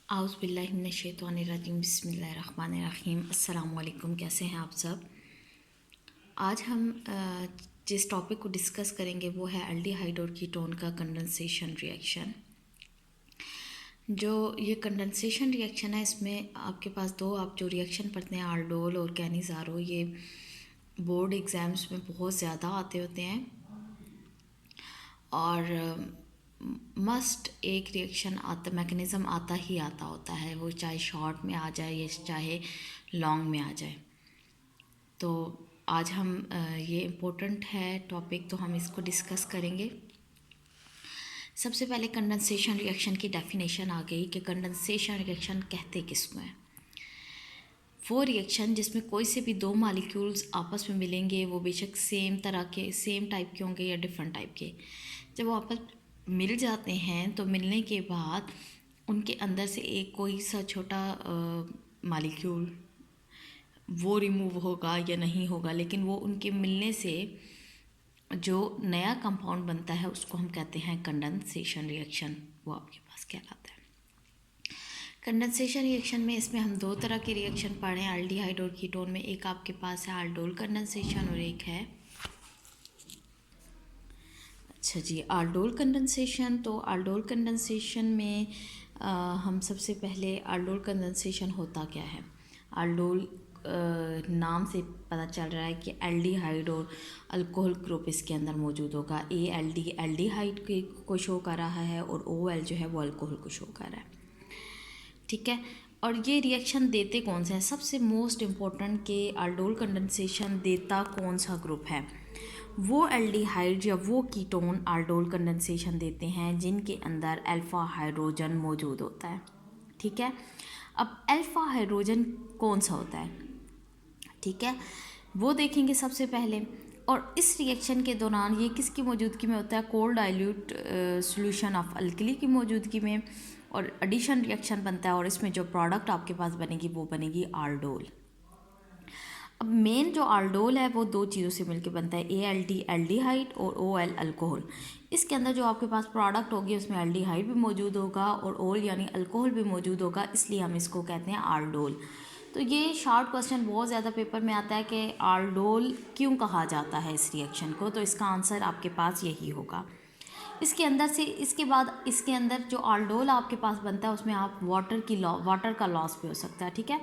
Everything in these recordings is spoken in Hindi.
आउज़ बिल्लाहि मिनश्शैतानिर्रजीम बिस्मिल्लाहिर्रहमानिर्रहीम। अस्सलाम वालेकुम। कैसे हैं आप सब। आज हम जिस टॉपिक को डिस्कस करेंगे वो है एल्डिहाइड और कीटोन का कंडेंसेशन रिएक्शन। जो ये कंडेंसेशन रिएक्शन है, इसमें आपके पास दो आप जो रिएक्शन पढ़ते हैं आल्डोल और कैनिज़ारो, ये बोर्ड एग्ज़ाम्स में बहुत ज़्यादा आते होते हैं और मस्ट एक रिएक्शन आता, मैकेनिज़्म आता ही आता होता है, वो चाहे शॉर्ट में आ जाए या चाहे लॉन्ग में आ जाए। तो आज हम ये इम्पोर्टेंट है टॉपिक, तो हम इसको डिस्कस करेंगे। सबसे पहले कंडेंसेशन रिएक्शन की डेफिनेशन आ गई कि कंडेंसेशन रिएक्शन कहते किसको हैं। वो रिएक्शन जिसमें कोई से भी दो मालिक्यूल्स आपस में मिलेंगे, वो बेशक सेम तरह के सेम टाइप के होंगे या डिफरेंट टाइप के, जब वो आपस मिल जाते हैं तो मिलने के बाद उनके अंदर से एक कोई सा छोटा मालिक्यूल वो रिमूव होगा या नहीं होगा, लेकिन वो उनके मिलने से जो नया कंपाउंड बनता है उसको हम कहते हैं कंडेंसेशन रिएक्शन। वो आपके पास कहलाता है कंडेंसेशन रिएक्शन में। इसमें हम दो तरह के रिएक्शन पढ़े हैं एल्डिहाइड और कीटोन में। एक आपके पास है aldol कंडेंसेशन और एक है aldol कंडेंसेशन। तो aldol कंडेंसेशन में हम सबसे पहले aldol कंडेंसेशन होता क्या है। aldol नाम से पता चल रहा है कि एल्डिहाइड और अल्कोहल ग्रुप इसके अंदर मौजूद होगा। एल्डिहाइड को शो कर रहा है और OL जो है वो अल्कोहल को शो कर रहा है, ठीक है। और ये रिएक्शन देते कौन से हैं, सबसे मोस्ट इम्पोर्टेंट के aldol कंडेंसेशन देता कौन सा ग्रुप है। वो एल्डिहाइड या वो कीटोन aldol कंडेंसेशन देते हैं जिनके अंदर अल्फ़ा हाइड्रोजन मौजूद होता है, ठीक है। अब अल्फ़ा हाइड्रोजन कौन सा होता है, ठीक है, वो देखेंगे सबसे पहले। और इस रिएक्शन के दौरान ये किसकी मौजूदगी में होता है, cold dilute solution of alkali की मौजूदगी में, और एडिशन रिएक्शन बनता है और इसमें जो प्रोडक्ट आपके पास बनेगी वो बनेगी aldol। अब मेन जो aldol है वो दो चीज़ों से मिलकर बनता है, ALD एल्डिहाइड और OL अल्कोहल। इसके अंदर जो आपके पास प्रोडक्ट होगी उसमें एल्डिहाइड भी मौजूद होगा और OL यानी अल्कोहल भी मौजूद होगा, इसलिए हम इसको कहते हैं aldol। तो ये शॉर्ट क्वेश्चन बहुत ज़्यादा पेपर में आता है कि aldol क्यों कहा जाता है इस रिएक्शन को, तो इसका आंसर आपके पास यही होगा। इसके अंदर से इसके बाद इसके अंदर जो aldol आपके पास बनता है उसमें आप वाटर का लॉस भी हो सकता है, ठीक है।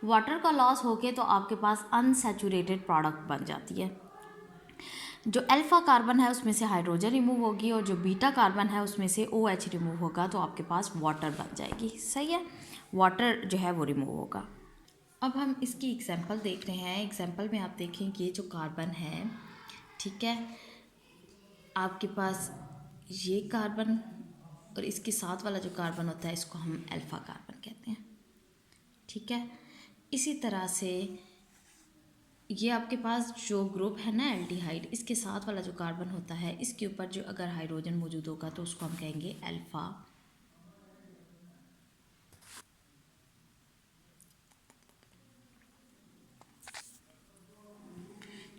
वाटर का लॉस होके तो आपके पास अनसैचुरेटेड प्रोडक्ट बन जाती है। जो अल्फ़ा कार्बन है उसमें से हाइड्रोजन रिमूव होगी और जो बीटा कार्बन है उसमें से OH रिमूव होगा, तो आपके पास वाटर बन जाएगी, सही है। वाटर जो है वो रिमूव होगा। अब हम इसकी एग्जांपल देख रहे हैं। एग्जांपल में आप देखें कि जो कार्बन है, ठीक है, आपके पास ये कार्बन और इसके साथ वाला जो कार्बन होता है इसको हम अल्फ़ा कार्बन कहते हैं, ठीक है। इसी तरह से ये आपके पास जो ग्रुप है ना एल्डिहाइड, इसके साथ वाला जो कार्बन होता है इसके ऊपर जो अगर हाइड्रोजन मौजूद होगा तो उसको हम कहेंगे अल्फ़ा।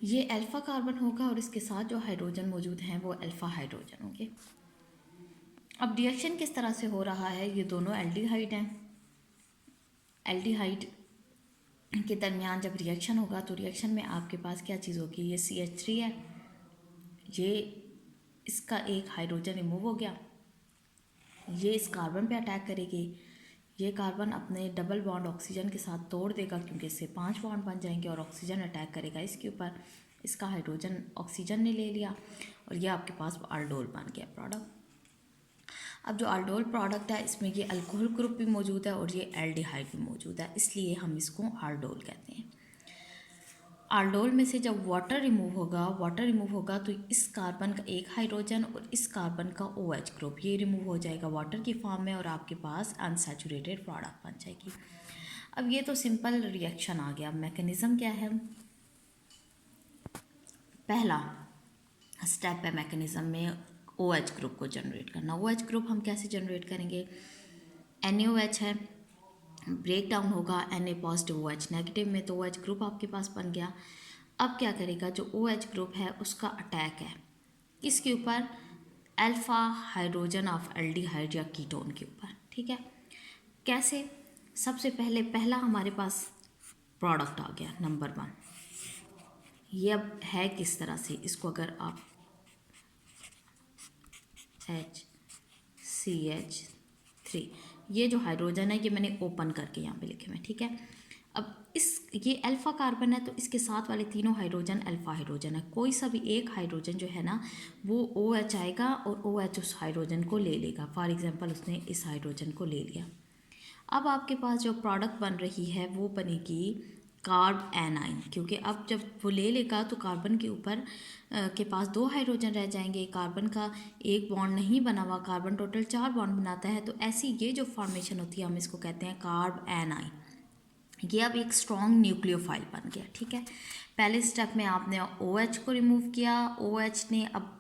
ये अल्फ़ा कार्बन होगा और इसके साथ जो हाइड्रोजन मौजूद हैं वो अल्फ़ा हाइड्रोजन होंगे। अब रिएक्शन किस तरह से हो रहा है, ये दोनों एल्डिहाइड हैं। एल्डिहाइड के दरमियान जब रिएक्शन होगा तो रिएक्शन में आपके पास क्या चीज़ होगी, ये CH3 है, ये इसका एक हाइड्रोजन रिमूव हो गया, ये इस कार्बन पे अटैक करेगी, ये कार्बन अपने डबल बॉन्ड ऑक्सीजन के साथ तोड़ देगा क्योंकि इससे 5 बॉन्ड बन जाएंगे और ऑक्सीजन अटैक करेगा इसके ऊपर, इसका हाइड्रोजन ऑक्सीजन ने ले लिया और ये आपके पास aldol बन गया प्रोडक्ट। अब जो aldol प्रोडक्ट है इसमें ये अल्कोहल ग्रुप भी मौजूद है और ये एल्डिहाइड भी मौजूद है, इसलिए हम इसको aldol कहते हैं। aldol में से जब वाटर रिमूव होगा तो इस कार्बन का एक हाइड्रोजन और इस कार्बन का OH ग्रुप ये रिमूव हो जाएगा वाटर की फॉर्म में और आपके पास अनसैचुरेटेड प्रोडक्ट बन जाएगी। अब ये तो सिंपल रिएक्शन आ गया। मैकेनिज़्म क्या है, पहला स्टेप है मैकेनिज़्म में OH ग्रुप को जनरेट करना। OH ग्रुप हम कैसे जनरेट करेंगे, NaOH है, ब्रेक डाउन होगा Na पॉजिटिव OH नेगेटिव में, तो OH ग्रुप आपके पास बन गया। अब क्या करेगा, जो OH ग्रुप है उसका अटैक है किसके ऊपर, अल्फ़ा हाइड्रोजन ऑफ एल्डिहाइड या कीटोन के ऊपर, ठीक है। कैसे? सबसे पहले पहला हमारे पास प्रोडक्ट आ गया नंबर 1। ये अब है किस तरह से, इसको अगर आप HCH3, ये जो हाइड्रोजन है ये मैंने ओपन करके यहाँ पे लिखे हुए हैं, ठीक है। अब ये अल्फ़ा कार्बन है तो इसके साथ वाले तीनों हाइड्रोजन अल्फ़ा हाइड्रोजन है। कोई सा भी एक हाइड्रोजन जो है ना वो OH आएगा और OH उस हाइड्रोजन को ले लेगा। फॉर एग्जांपल उसने इस हाइड्रोजन को ले लिया। अब आपके पास जो प्रोडक्ट बन रही है वो बनेगी कार्ब एनाइन, क्योंकि अब जब वो ले लेगा तो कार्बन के ऊपर के पास 2 हाइड्रोजन रह जाएंगे। कार्बन का एक बॉन्ड नहीं बना हुआ, कार्बन टोटल 4 बॉन्ड बनाता है। तो ऐसी ये जो फॉर्मेशन होती है हम इसको कहते हैं कार्ब एनाइन। ये अब एक स्ट्रॉन्ग न्यूक्लियोफाइल बन गया, ठीक है। पहले स्टेप में आपने OH को रिमूव किया, OH ने अब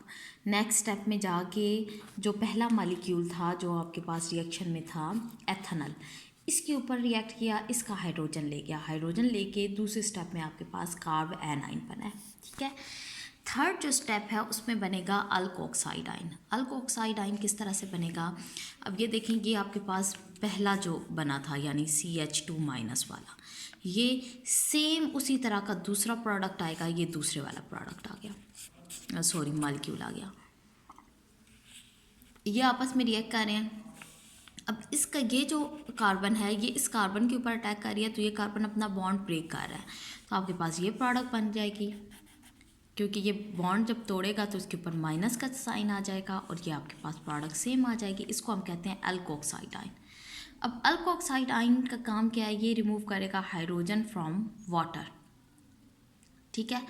नेक्स्ट स्टेप में जाके जो पहला मॉलिक्यूल था जो आपके पास रिएक्शन में था एथेनॉल, इसके ऊपर रिएक्ट किया, इसका हाइड्रोजन ले गया। हाइड्रोजन लेके दूसरे स्टेप में आपके पास कार्ब एनाइन बना है, ठीक है। थर्ड जो स्टेप है उसमें बनेगा अल्कोक्साइड आइन। अल्कोक्साइड आइन किस तरह से बनेगा? अब ये देखेंगे आपके पास पहला जो बना था यानी CH2 माइनस वाला, ये सेम उसी तरह का दूसरा प्रोडक्ट आएगा। ये दूसरे वाला प्रोडक्ट आ गया, सॉरी मॉलिक्यूल आ गया। ये आपस में रिएक्ट कर रहे हैं। अब इसका ये जो कार्बन है ये इस कार्बन के ऊपर अटैक कर रही है, तो ये कार्बन अपना बॉन्ड ब्रेक कर रहा है, तो आपके पास ये प्रोडक्ट बन जाएगी। क्योंकि ये बॉन्ड जब तोड़ेगा तो इसके ऊपर माइनस का साइन आ जाएगा और ये आपके पास प्रोडक्ट सेम आ जाएगी। इसको हम कहते हैं अल्कोक्साइड आइन। अब अल्कोक्साइड आइन का काम क्या है? ये रिमूव करेगा हाइड्रोजन फ्रॉम वाटर, ठीक है।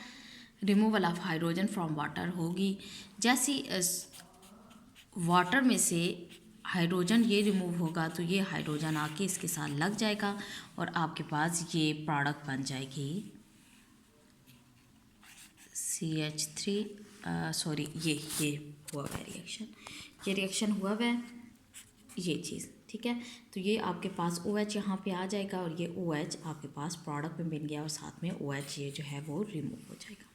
Removal of hydrogen from water होगी। जैसी वाटर में से हाइड्रोजन ये रिमूव होगा तो ये हाइड्रोजन आके इसके साथ लग जाएगा और आपके पास ये प्रोडक्ट बन जाएगी CH3, सॉरी ये हुआ हुआ रिएक्शन, ये रिएक्शन हुआ हुआ है ये चीज़, ठीक है। तो ये आपके पास OH यहाँ पे आ जाएगा और ये OH आपके पास प्रोडक्ट में बन गया और साथ में OH ये जो है वो रिमूव हो जाएगा।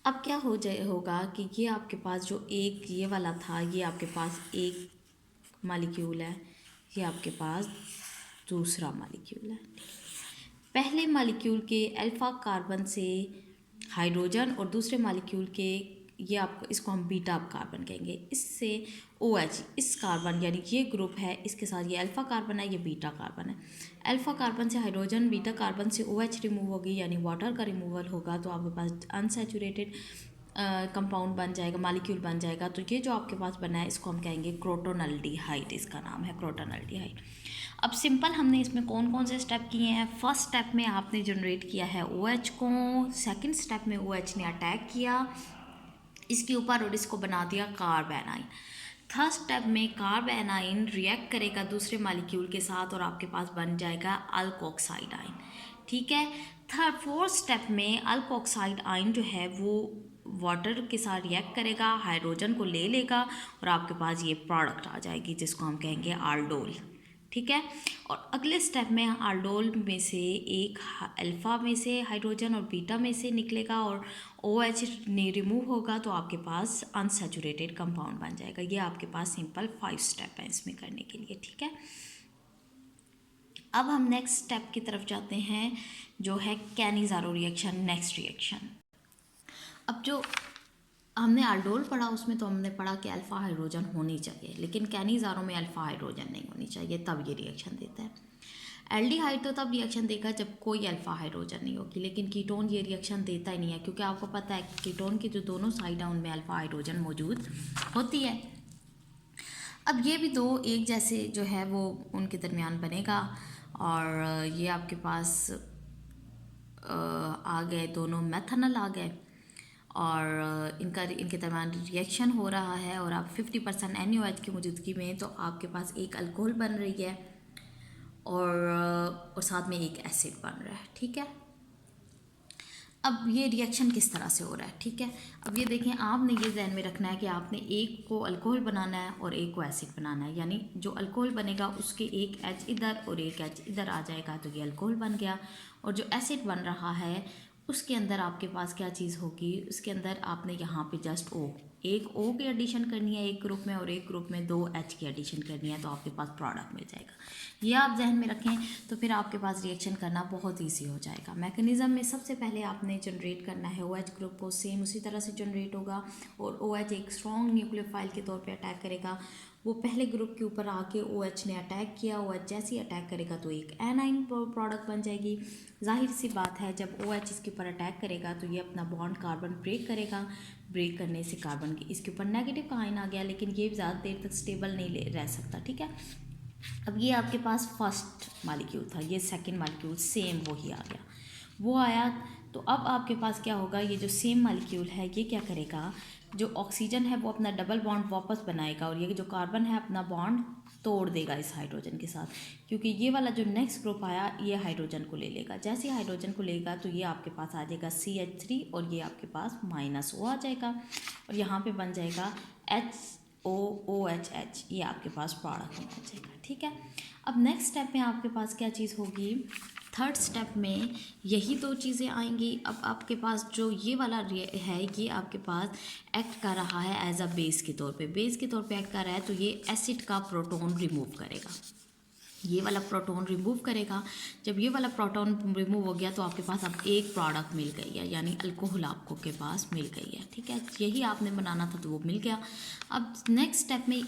अब क्या होगा कि ये आपके पास जो एक ये वाला था ये आपके पास एक मॉलिक्यूल है, ये आपके पास दूसरा मॉलिक्यूल है। पहले मॉलिक्यूल के अल्फ़ा कार्बन से हाइड्रोजन और दूसरे मॉलिक्यूल के ये आपको इसको हम बीटा कार्बन कहेंगे, इससे OH इस कार्बन यानी ये ग्रुप है इसके साथ ये अल्फ़ा कार्बन है, ये बीटा कार्बन है। अल्फ़ा कार्बन से हाइड्रोजन, बीटा कार्बन से OH रिमूव होगी यानी वाटर का रिमूवल होगा, तो आपके पास अनसैचुरेटेड कंपाउंड बन जाएगा, मॉलिक्यूल बन जाएगा। तो ये जो आपके पास बना है इसको हम कहेंगे क्रोटोनल्डिहाइड, इसका नाम है क्रोटोनल्डिहाइड। अब सिंपल हमने इसमें कौन कौन से स्टेप किए हैं? फर्स्ट स्टेप में आपने जनरेट किया है OH को, सेकंड स्टेप में OH ने अटैक किया इसके ऊपर और इसको बना दिया कार्ब एनाइन। थर्ड स्टेप में कार्ब एनाइन रिएक्ट करेगा दूसरे मॉलिक्यूल के साथ और आपके पास बन जाएगा अल्कोक्साइड आइन, ठीक है। फोर्थ स्टेप में अल्कोक्साइड आइन जो है वो वाटर के साथ रिएक्ट करेगा, हाइड्रोजन को ले लेगा और आपके पास ये प्रोडक्ट आ जाएगी जिसको हम कहेंगे आल्डोल, ठीक है। और अगले स्टेप में आल्डोल में से एक अल्फ़ा में से हाइड्रोजन और बीटा में से निकलेगा और OH ने रिमूव होगा तो आपके पास अनसैचुरेटेड कंपाउंड बन जाएगा। ये आपके पास सिंपल 5 स्टेप है इसमें करने के लिए, ठीक है। अब हम नेक्स्ट स्टेप की तरफ जाते हैं जो है कैनिज़ारो रिएक्शन, नेक्स्ट रिएक्शन। अब जो हमने आल्डोल पढ़ा उसमें तो हमने पढ़ा कि अल्फ़ा हाइड्रोजन होनी चाहिए, लेकिन कैनिज़ारो में अल्फ़ा हाइड्रोजन नहीं होनी चाहिए, तब ये रिएक्शन देता है। एल्डिहाइड तो तब रिएक्शन देगा जब कोई अल्फ़ा हाइड्रोजन नहीं होगी, लेकिन कीटोन ये रिएक्शन देता ही नहीं है, क्योंकि आपको पता है कीटोन की जो दोनों साइड हैं उनमें अल्फ़ा हाइड्रोजन मौजूद होती है। अब ये भी दो एक जैसे जो है वो उनके दरमियान बनेगा और ये आपके पास आ गए दोनों मेथनॉल आ गए और इनके दरमियान रिएक्शन हो रहा है और आप 50% NaOH की मौजूदगी में तो आपके पास एक अल्कोहल बन रही है और साथ में एक एसिड बन रहा है, ठीक है। अब ये रिएक्शन किस तरह से हो रहा है, ठीक है। अब ये देखें, आपने ये ध्यान में रखना है कि आपने एक को अल्कोहल बनाना है और एक को एसिड बनाना है, यानी जो अल्कोहल बनेगा उसके एक H इधर और एक H इधर आ जाएगा तो ये अल्कोहल बन गया, और जो एसिड बन रहा है उसके अंदर आपके पास क्या चीज़ होगी, उसके अंदर आपने यहाँ पे जस्ट एक ओ की एडिशन करनी है एक ग्रुप में, और एक ग्रुप में 2 एच की एडिशन करनी है, तो आपके पास प्रोडक्ट मिल जाएगा। ये आप जहन में रखें तो फिर आपके पास रिएक्शन करना बहुत ईजी हो जाएगा। मैकेनिज़्म में सबसे पहले आपने जनरेट करना है OH ग्रुप को, सेम उसी तरह से जनरेट होगा, और OH एक स्ट्रॉन्ग न्यूक्लियोफाइल के तौर पे अटैक करेगा। वो पहले ग्रुप के ऊपर आके OH ने अटैक किया, OH जैसे ही अटैक करेगा तो एक एनाइन प्रोडक्ट बन जाएगी। जाहिर सी बात है, जब OH इसके ऊपर अटैक करेगा तो ये अपना बॉन्ड कार्बन ब्रेक करेगा, ब्रेक करने से कार्बन की इसके ऊपर नेगेटिव का आयन आ गया, लेकिन ये ज़्यादा देर तक स्टेबल नहीं रह सकता, ठीक है। अब ये आपके पास फर्स्ट मालिक्यूल था, ये सेकंड मालिक्यूल सेम वही आ गया, वो आया, तो अब आपके पास क्या होगा, ये जो सेम मालिक्यूल है ये क्या करेगा, जो ऑक्सीजन है वो अपना डबल बॉन्ड वापस बनाएगा, और ये जो कार्बन है अपना बॉन्ड तोड़ देगा इस हाइड्रोजन के साथ, क्योंकि ये वाला जो नेक्स्ट ग्रुप आया ये हाइड्रोजन को ले लेगा। जैसे ही हाइड्रोजन को लेगा तो ये आपके पास आ जाएगा CH3, और ये आपके पास -O आ जाएगा, और यहाँ पे बन जाएगा HOOHH, ये आपके पास प्रोडक्ट बन जाएगा, ठीक है। अब नेक्स्ट स्टेप में आपके पास क्या चीज़ होगी, थर्ड स्टेप में यही दो चीज़ें आएंगी। अब आपके पास जो ये वाला है ये आपके पास एक्ट कर रहा है एज अ बेस के तौर पे, बेस के तौर पे एक्ट कर रहा है, तो ये एसिड का प्रोटॉन रिमूव करेगा, ये वाला प्रोटॉन रिमूव करेगा। जब ये वाला प्रोटॉन रिमूव हो गया तो आपके पास अब एक प्रोडक्ट मिल गई है, यानी अल्कोहल आपको के पास मिल गई है, ठीक है। यही आपने बनाना था तो वो मिल गया। अब नेक्स्ट स्टेप में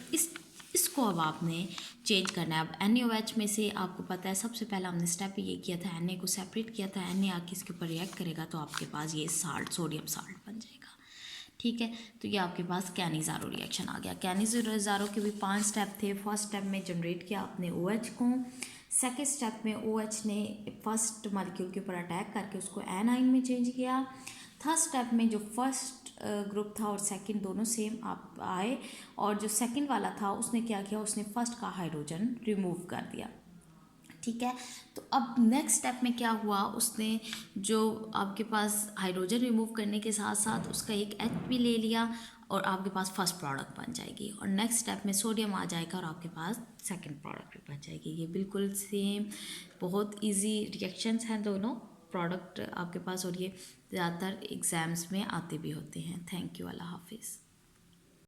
इसको अब आपने चेंज करना है। अब NaOH में से आपको पता है सबसे पहला हमने स्टेप ये किया था, Na को सेपरेट किया था, Na आके इसके ऊपर रिएक्ट करेगा तो आपके पास ये साल्ट, सोडियम साल्ट बन जाएगा, ठीक है। तो ये आपके पास कैनिज़ारो रिएक्शन आ गया। कैनिज़ारो के भी 5 स्टेप थे। फर्स्ट स्टेप में जनरेट किया आपने OH को, सेकेंड स्टेप में OH ने फर्स्ट मालिक्यूल के ऊपर अटैक करके उसको एनाइन में चेंज किया। थर्ड स्टेप में जो फर्स्ट ग्रुप था और सेकंड दोनों सेम आप आए, और जो सेकंड वाला था उसने क्या किया, उसने फर्स्ट का हाइड्रोजन रिमूव कर दिया, ठीक है। तो अब नेक्स्ट स्टेप में क्या हुआ, उसने जो आपके पास हाइड्रोजन रिमूव करने के साथ साथ उसका एक H भी ले लिया, और आपके पास फर्स्ट प्रोडक्ट बन जाएगी, और नेक्स्ट स्टेप में सोडियम आ जाएगा और आपके पास सेकंड प्रोडक्ट भी बन जाएगी। ये बिल्कुल सेम बहुत इजी रिएक्शंस हैं दोनों प्रोडक्ट आपके पास, और ये ज़्यादातर एग्ज़ाम्स में आते भी होते हैं। थैंक यू, अल्लाह हाफिज़।